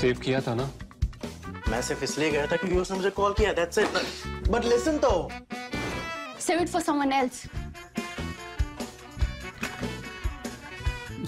Save किया था ना? मैं सिर्फ इसलिए गया था क्योंकि उसने मुझे कॉल किया, that's it. But listen तो. Save it for someone else.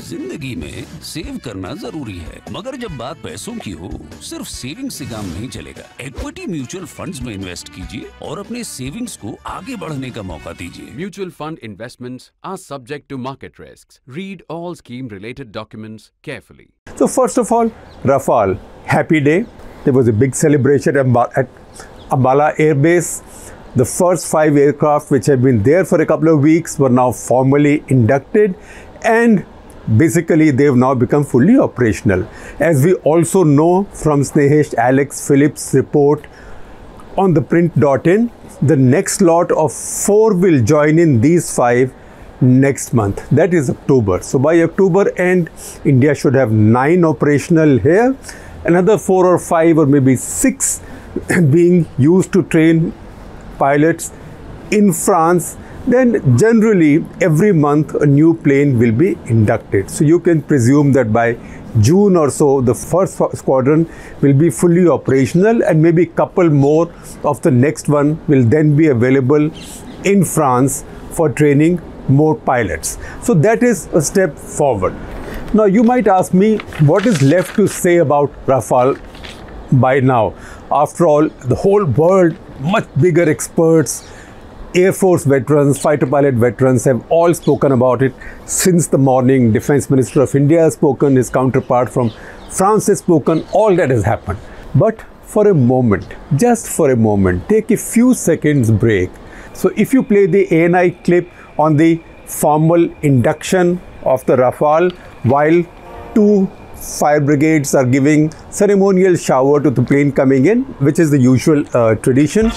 जिंदगी में सेव करना जरूरी है, मगर जब बात पैसों की हो, सिर्फ सेविंग्स से काम नहीं चलेगा। इक्विटी म्यूचुअल फंड्स में इन्वेस्ट कीजिए और अपने सेविंग्स को आगे बढ़ने का मौका दीजिए। Mutual fund investments are subject to market risks. Read all scheme-related documents carefully. So first of all, Rafale, happy day. There was a big celebration at Ambala Air Base. The first 5 aircraft which have been there for a couple of weeks were now formally inducted, and basically they've now become fully operational. As we also know from Snehesh Alex Phillips' report on ThePrint.in, the next lot of 4 will join in these 5 next month. That is October. So by October end, India should have 9 operational here, another 4 or 5 or maybe 6 being used to train pilots in France. Then generally every month a new plane will be inducted. So you can presume that by June or so the first squadron will be fully operational, and maybe a couple more of the next one will then be available in France for training more pilots. So that is a step forward. Now you might ask me, what is left to say about Rafale by now? After all, the whole world, much bigger experts, Air Force veterans, fighter pilot veterans have all spoken about it since the morning. Defense Minister of India has spoken, his counterpart from France has spoken, all that has happened. But for a moment, just for a moment, take a few seconds break. So if you play the ANI clip on the formal induction of the Rafale, while 2 fire brigades are giving ceremonial shower to the plane coming in, which is the usual tradition.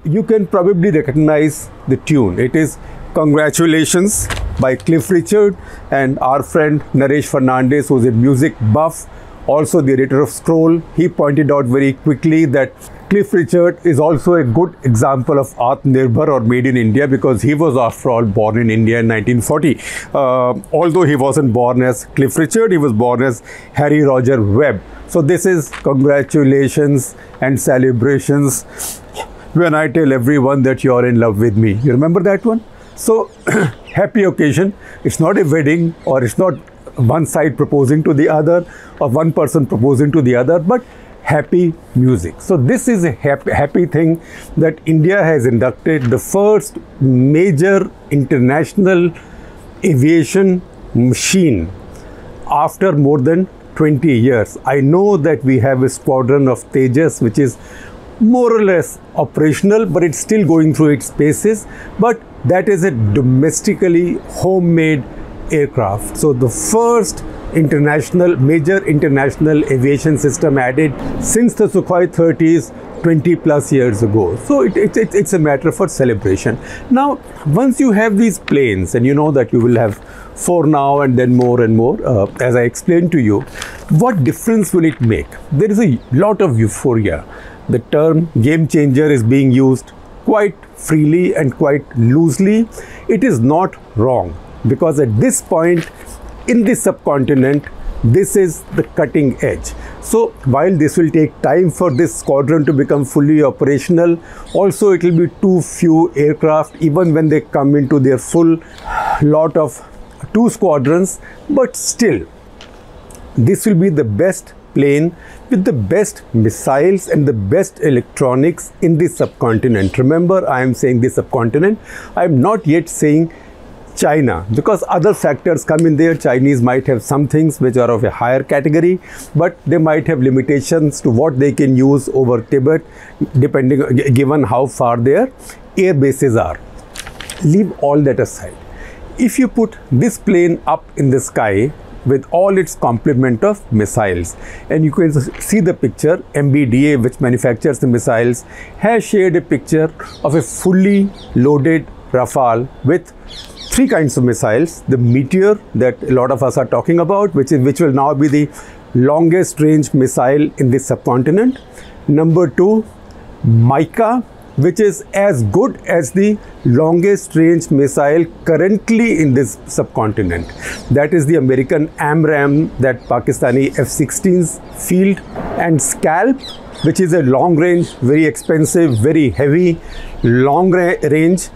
You can probably recognize the tune. It is Congratulations by Cliff Richard, and our friend Naresh Fernandez, who is a music buff, also the editor of Scroll, he pointed out very quickly that Cliff Richard is also a good example of Atmanirbhar or Made in India, because he was after all born in India in 1940. Although he wasn't born as Cliff Richard, he was born as Harry Roger Webb. So this is congratulations and celebrations when I tell everyone that you're in love with me. You remember that one? So happy occasion. It's not a wedding, or it's not one side proposing to the other or one person proposing to the other, but happy music. So this is a happy thing that India has inducted the first major international aviation machine after more than 20 years. I know that we have a squadron of Tejas which is more or less operational, but it's still going through its paces, but that is a domestically homemade aircraft. So the first major international aviation system added since the Sukhoi 30s 20 plus years ago. So it's a matter for celebration. Now once you have these planes, and you know that you will have 4 now and then more and more, as I explained to you, what difference will it make? There is a lot of euphoria. The term game changer is being used quite freely and quite loosely. It is not wrong, because at this point in the subcontinent, this is the cutting edge. So while this will take time for this squadron to become fully operational, also it will be too few aircraft even when they come into their full lot of 2 squadrons, but still this will be the best plane with the best missiles and the best electronics in the subcontinent. Remember, I am saying the subcontinent. I am not yet saying China, because other factors come in there. Chinese might have some things which are of a higher category, but they might have limitations to what they can use over Tibet, given how far their air bases are. Leave all that aside. If you put this plane up in the sky with all its complement of missiles, and you can see the picture, MBDA, which manufactures the missiles, has shared a picture of a fully loaded Rafale with 3 kinds of missiles. The Meteor, that a lot of us are talking about, which will now be the longest range missile in the subcontinent. Number 2, Mica, which is as good as the longest range missile currently in this subcontinent. That is the American AMRAAM, that Pakistani F-16s field, and Scalp, which is a long range, very expensive, very heavy, long range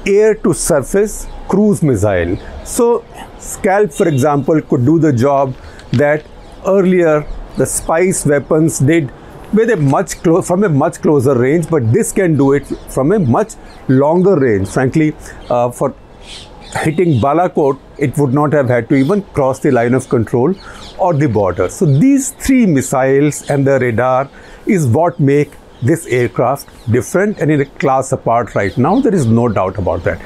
air to surface cruise missile. So Scalp, for example, could do the job that earlier the Spice weapons did with a from a much closer range, but this can do it from a much longer range. Frankly, for hitting Balakot, it would not have had to even cross the line of control or the border. So these three missiles and the radar is what make this aircraft different and in a class apart right now. There is no doubt about that.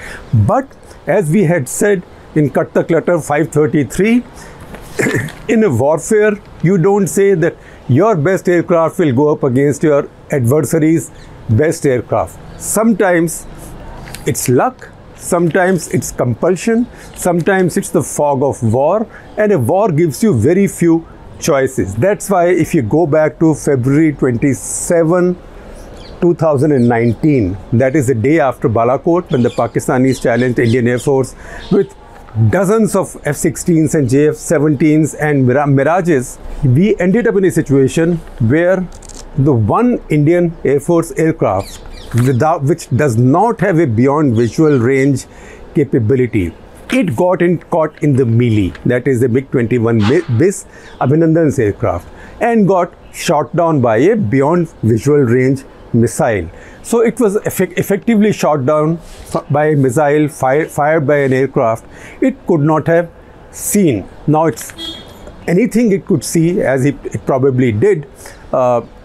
But as we had said in Cut the Clutter 533, in a warfare, you don't say that your best aircraft will go up against your adversary's best aircraft. Sometimes it's luck, sometimes it's compulsion, sometimes it's the fog of war, and a war gives you very few choices. That's why if you go back to February 27, 2019, that is the day after Balakot, when the Pakistanis challenged Indian Air Force with dozens of F-16s and JF-17s and Mirages, we ended up in a situation where the one Indian Air Force aircraft which does not have a beyond visual range capability, it got caught in the melee, that is the MiG-21 BIS, Abhinandan's aircraft, and got shot down by a beyond visual range missile. So it was effectively shot down by a missile fired by an aircraft it could not have seen. Now it's anything it could see, as it probably did,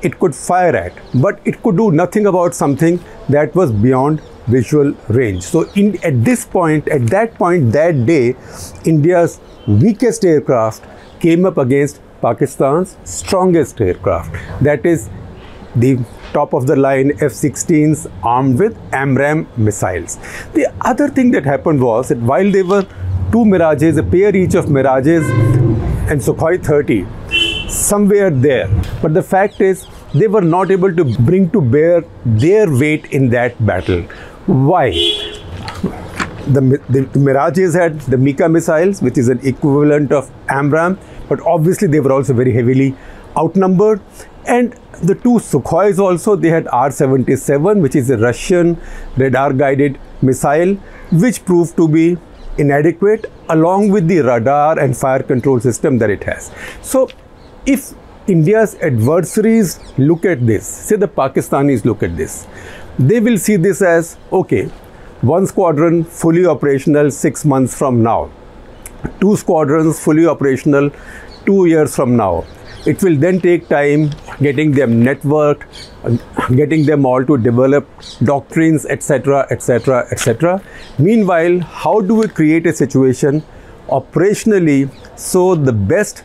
it could fire at, but it could do nothing about something that was beyond visual range. So at that point that day, India's weakest aircraft came up against Pakistan's strongest aircraft, that is the top of the line F-16s armed with AMRAAM missiles. The other thing that happened was that while there were two Mirages, a pair each of Mirages and Sukhoi 30 somewhere there, but the fact is they were not able to bring to bear their weight in that battle. Why? The Mirages had the Mika missiles, which is an equivalent of AMRAAM, but obviously they were also very heavily outnumbered. And the two Sukhois also, they had R-77, which is a Russian radar-guided missile, which proved to be inadequate, along with the radar and fire control system that it has. So if India's adversaries look at this, say the Pakistanis look at this, they will see this as, okay, one squadron fully operational 6 months from now, two squadrons fully operational 2 years from now. It will then take time getting them networked, getting them all to develop doctrines, etc., etc., etc. Meanwhile, how do we create a situation operationally so the best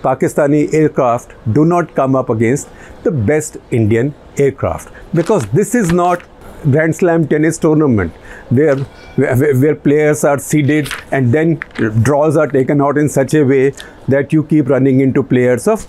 Pakistani aircraft do not come up against the best Indian aircraft? Because this is not Grand Slam tennis tournament where players are seeded and then draws are taken out in such a way that you keep running into players of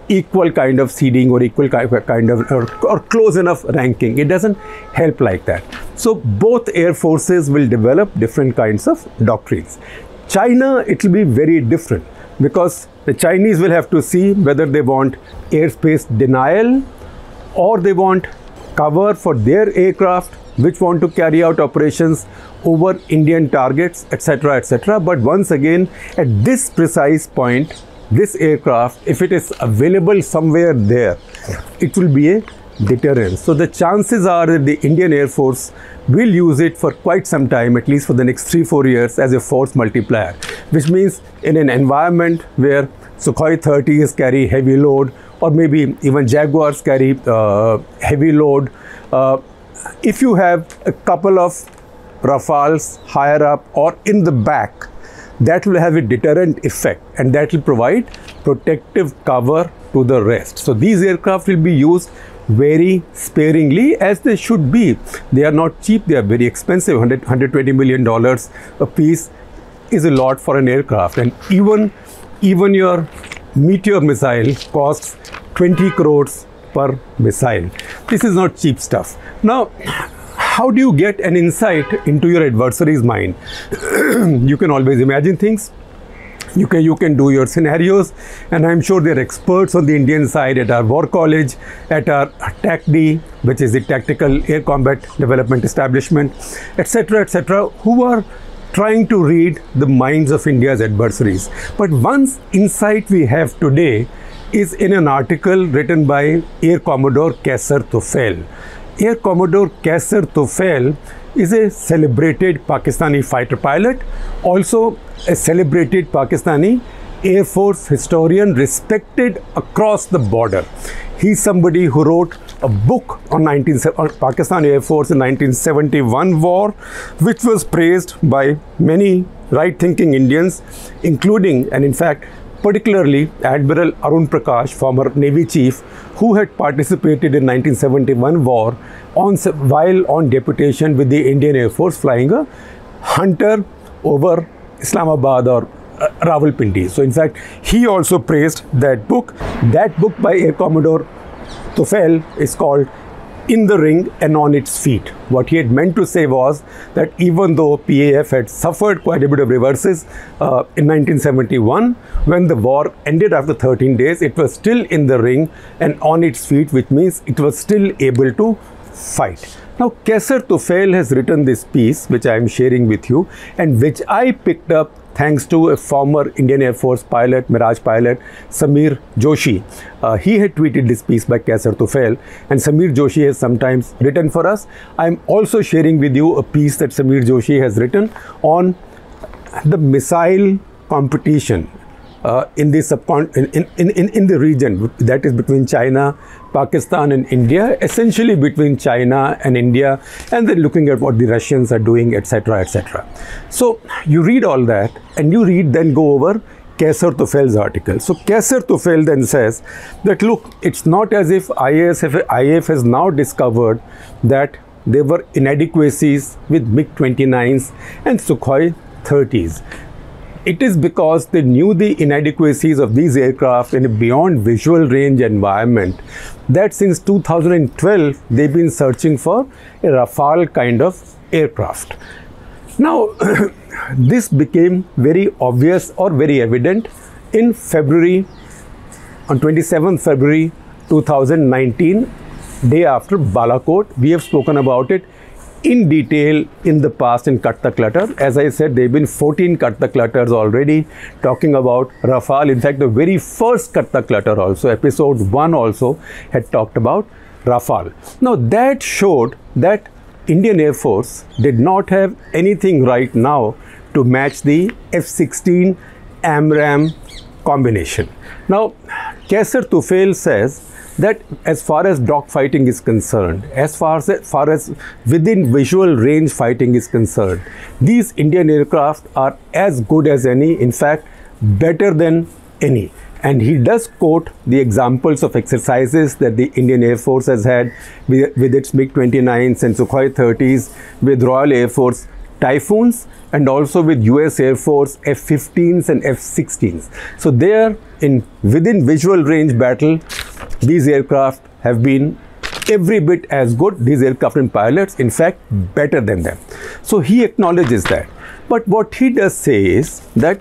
equal kind of seeding or equal kind of or close enough ranking. It doesn't help like that. So both air forces will develop different kinds of doctrines. China, it will be very different, because the Chinese will have to see whether they want airspace denial or they want cover for their aircraft which want to carry out operations over Indian targets, etc., etc. But once again, at this precise point, this aircraft, if it is available somewhere there, it will be a deterrent. So the chances are that the Indian Air Force will use it for quite some time, at least for the next 3-4 years, as a force multiplier, which means in an environment where Sukhoi 30s carry heavy load, or maybe even Jaguars carry heavy load, if you have a couple of Rafales higher up or in the back, that will have a deterrent effect, and that will provide protective cover to the rest. So these aircraft will be used very sparingly, as they should be. They are not cheap, they are very expensive. $120 million a piece is a lot for an aircraft, and even your Meteor missile costs 20 crores per missile. This is not cheap stuff. Now, how do you get an insight into your adversary's mind? You can always imagine things. You can do your scenarios, and I'm sure they're experts on the Indian side at our War College, at our TACD, which is the Tactical Air Combat Development Establishment, etc., who are trying to read the minds of India's adversaries. But one insight we have today is in an article written by Air Commodore Shekhar Gupta. Air Commodore Shekhar Gupta is a celebrated Pakistani fighter pilot, also a celebrated Pakistani Air Force historian, respected across the border. He's somebody who wrote a book on Pakistan Air Force in 1971 war, which was praised by many right-thinking Indians, including, and in fact, particularly Admiral Arun Prakash, former Navy chief, who had participated in 1971 war while on deputation with the Indian Air Force, flying a Hunter over Islamabad or Rawalpindi. So in fact, he also praised that book. That book by Air Commodore Gupta is called In the Ring and On Its Feet. What he had meant to say was that even though PAF had suffered quite a bit of reverses in 1971, when the war ended after 13 days, it was still in the ring and on its feet, which means it was still able to fight. Now, Shekhar Gupta has written this piece, which I am sharing with you, and which I picked up thanks to a former Indian Air Force pilot, Mirage pilot, Samir Joshi. He had tweeted this piece by Shekhar Gupta, and Samir Joshi has sometimes written for us. I'm also sharing with you a piece that Samir Joshi has written on the missile competition in the region, that is between China, Pakistan and India, essentially between China and India, and then looking at what the Russians are doing, etc. So you read all that, and you then go over Shekhar Gupta's article. So Shekhar Gupta then says that, look, it's not as if IAF has now discovered that there were inadequacies with MiG-29s and Sukhoi 30s. It is because they knew the inadequacies of these aircraft in a beyond visual range environment that since 2012 they've been searching for a Rafale kind of aircraft. Now, this became very obvious or very evident in February, on 27th February 2019, day after Balakot. We have spoken about it in detail in the past in Cut The Clutter. As I said, there have been 14 Cut The Clutters already talking about Rafale. In fact, the very first Cut The Clutter also, episode 1 also, had talked about Rafale. Now, that showed that Indian Air Force did not have anything right now to match the F-16 AMRAAM combination. Now, Shekhar Gupta says that as far as dogfighting is concerned, as far as within visual range fighting is concerned, these Indian aircraft are as good as any, in fact, better than any. And he does quote the examples of exercises that the Indian Air Force has had with its MiG-29s and Sukhoi 30s, with Royal Air Force Typhoons, and also with US Air Force F-15s and F-16s. So there, within visual range battle, these aircraft have been every bit as good, these aircraft and pilots, in fact, better than them. So he acknowledges that. But what he does say is that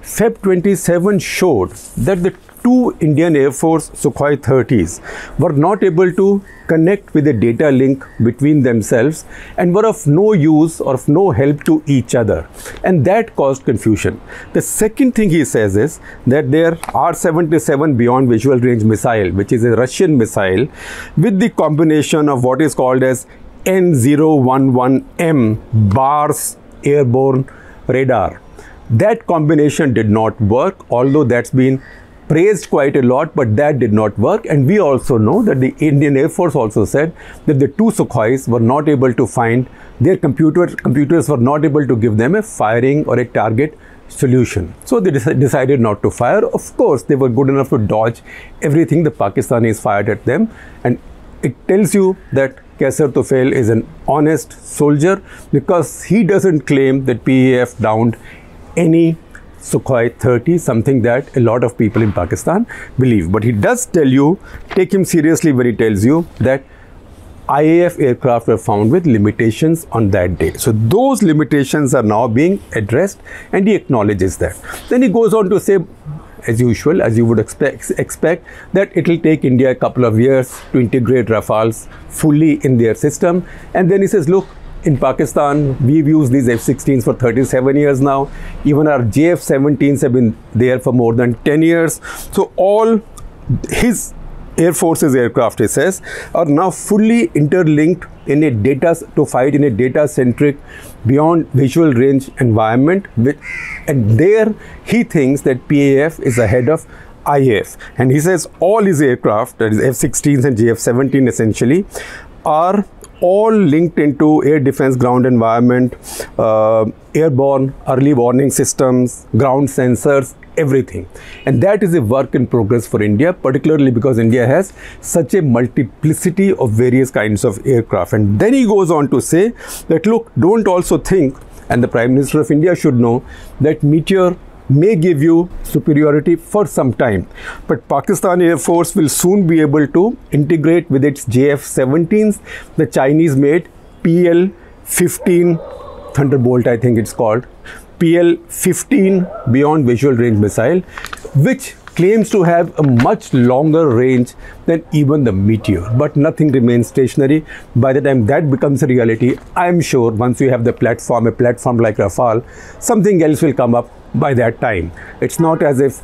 Feb 27 showed that the two Indian Air Force Sukhoi 30s were not able to connect with a data link between themselves and were of no use or of no help to each other, and that caused confusion. The second thing he says is that their R-77 beyond visual range missile, which is a Russian missile with the combination of what is called as N011M BARS airborne radar, that combination did not work, although that's been praised quite a lot, but that did not work. And we also know that the Indian Air Force also said that the two Sukhois were not able to find, their computers were not able to give them a firing or a target solution. So they decided not to fire. Of course, they were good enough to dodge everything the Pakistanis fired at them. And it tells you that Shekhar Gupta is an honest soldier, because he doesn't claim that PAF downed any Sukhoi 30, something that a lot of people in Pakistan believe. But he does tell you, take him seriously when he tells you that IAF aircraft were found with limitations on that day. So those limitations are now being addressed, and he acknowledges that. Then he goes on to say, as usual, as you would expect that it will take India a couple of years to integrate Rafales fully in their system. And then he says, look, in Pakistan, we've used these F-16s for 37 years now. Even our JF-17s have been there for more than 10 years. So all his Air Force's aircraft, he says, are now fully interlinked in a to fight in a data-centric, beyond visual range environment. And there he thinks that PAF is ahead of IAF. And he says all his aircraft, that is F-16s and JF-17 essentially, are all linked into air defense ground environment, airborne early warning systems, ground sensors, everything. And that is a work in progress for India, particularly because India has such a multiplicity of various kinds of aircraft. And then he goes on to say that, look, don't also think, and the Prime Minister of India should know, that Meteor may give you superiority for some time, but Pakistan Air Force will soon be able to integrate with its JF-17s the Chinese made PL-15 Thunderbolt, I think it's called, PL-15 beyond visual range missile, which claims to have a much longer range than even the Meteor. But nothing remains stationary. By the time that becomes a reality, I'm sure once you have the platform, a platform like Rafale, something else will come up by that time. It's not as if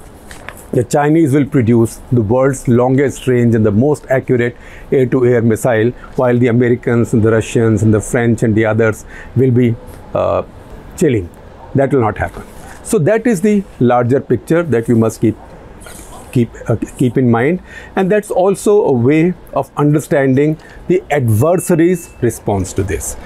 the Chinese will produce the world's longest range and the most accurate air-to-air missile, while the Americans and the Russians and the French and the others will be chilling. That will not happen. So that is the larger picture that we must keep in mind, and that's also a way of understanding the adversary's response to this.